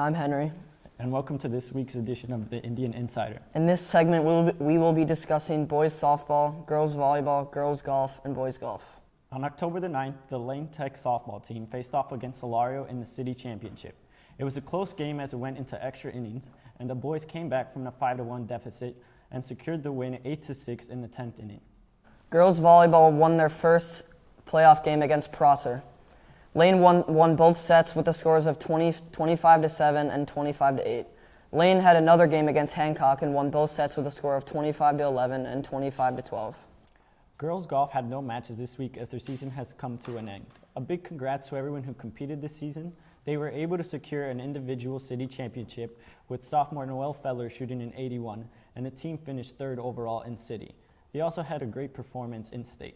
I'm Henry. And welcome to this week's edition of the Indian Insider. In this segment, we will be discussing boys softball, girls volleyball, girls golf, and boys golf. On October the 9th, the Lane Tech softball team faced off against Solario in the city championship. It was a close game as it went into extra innings, and the boys came back from a 5-1 deficit and secured the win 8-6 in the 10th inning. Girls volleyball won their first playoff game against Prosser. Lane won both sets with the scores of 25-7 and 25-8. Lane had another game against Hancock and won both sets with a score of 25-11 and 25-12. Girls golf had no matches this week as their season has come to an end. A big congrats to everyone who competed this season. They were able to secure an individual city championship with sophomore Noelle Feller shooting an 81, and the team finished third overall in city. They also had a great performance in state.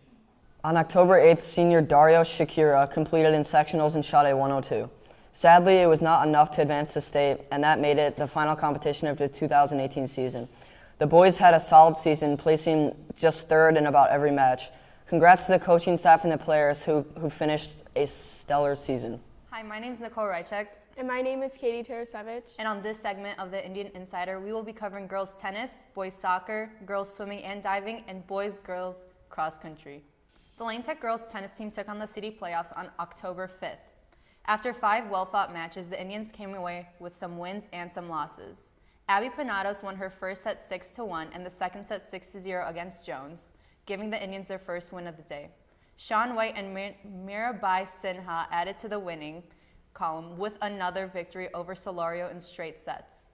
On October 8th, senior Dario Shakira completed in sectionals and shot a 102. Sadly, it was not enough to advance to state, and that made it the final competition of the 2018 season. The boys had a solid season, placing just third in about every match. Congrats to the coaching staff and the players who finished a stellar season. Hi, my name is Nicole Rychek. And my name is Katie Tarasevich. And on this segment of the Indian Insider, we will be covering girls tennis, boys soccer, girls swimming and diving, and boys-girls cross country. The Lane Tech girls tennis team took on the city playoffs on October 5th. After 5 well-fought matches, the Indians came away with some wins and some losses. Abby Panados won her first set 6-1 and the second set 6-0 against Jones, giving the Indians their first win of the day. Sean White and Mirabai Sinha added to the winning column with another victory over Solario in straight sets.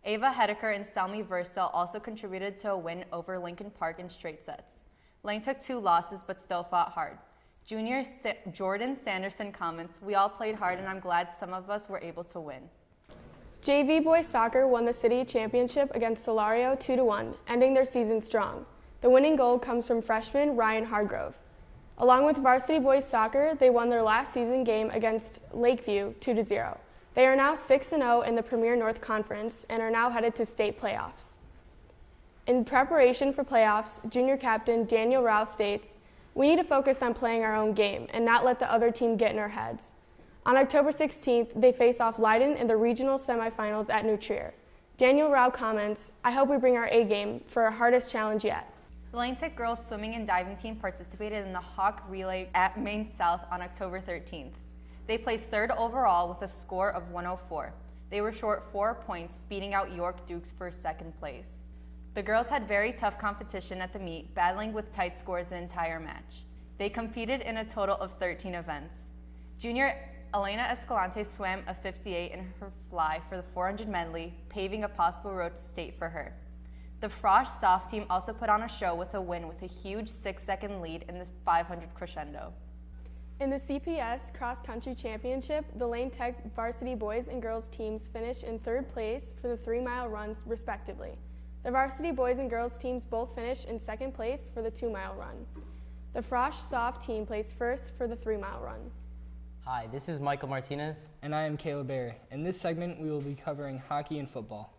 Ava Hedeker and Selmy Versel also contributed to a win over Lincoln Park in straight sets. Lane took 2 losses but still fought hard. Junior Jordan Sanderson comments, "We all played hard and I'm glad some of us were able to win." JV boys soccer won the city championship against Solario 2-1, ending their season strong. The winning goal comes from freshman Ryan Hargrove. Along with varsity boys soccer, they won their last season game against Lakeview 2-0. They are now 6-0 in the Premier North Conference and are now headed to state playoffs. In preparation for playoffs, junior captain Daniel Rao states, "We need to focus on playing our own game and not let the other team get in our heads." On October 16th, they face off Leiden in the regional semifinals at New Trier. Daniel Rao comments, "I hope we bring our A game for our hardest challenge yet." The Lane Tech girls swimming and diving team participated in the Hawk Relay at Maine South on October 13th. They placed third overall with a score of 104. They were short 4 points, beating out York Dukes for second place. The girls had very tough competition at the meet, battling with tight scores the entire match. They competed in a total of 13 events. Junior Elena Escalante swam a 58 in her fly for the 400 medley, paving a possible road to state for her. The Frosh soft team also put on a show with a win with a huge 6-second lead in this 500 crescendo. In the CPS Cross Country Championship, the Lane Tech varsity boys and girls teams finished in 3rd place for the 3-mile runs respectively. The varsity boys and girls teams both finished in 2nd place for the 2-mile run. The Frosh soft team placed 1st for the 3-mile run. Hi, this is Michael Martinez. And I am Caleb Berry. In this segment, we will be covering hockey and football.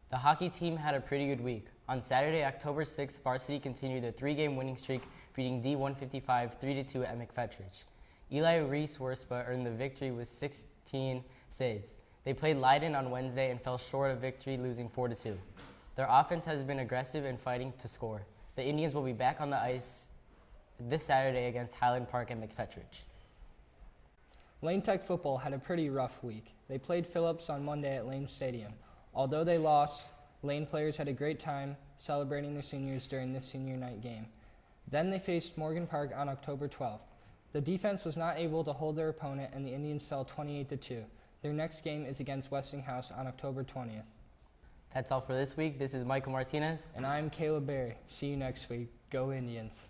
The hockey team had a pretty good week. On Saturday, October 6th, varsity continued their 3-game winning streak, beating D155 3-2 at McFettridge. Eli Reese-Worspa earned the victory with 16 saves. They played Leiden on Wednesday and fell short of victory, losing 4-2. Their offense has been aggressive and fighting to score. The Indians will be back on the ice this Saturday against Highland Park at McFettridge. Lane Tech football had a pretty rough week. They played Phillips on Monday at Lane Stadium. Although they lost, Lane players had a great time celebrating their seniors during this senior night game. Then they faced Morgan Park on October 12th. The defense was not able to hold their opponent and the Indians fell 28-2. Their next game is against Westinghouse on October 20th. That's all for this week. This is Michael Martinez. And I'm Caleb Berry. See you next week. Go Indians.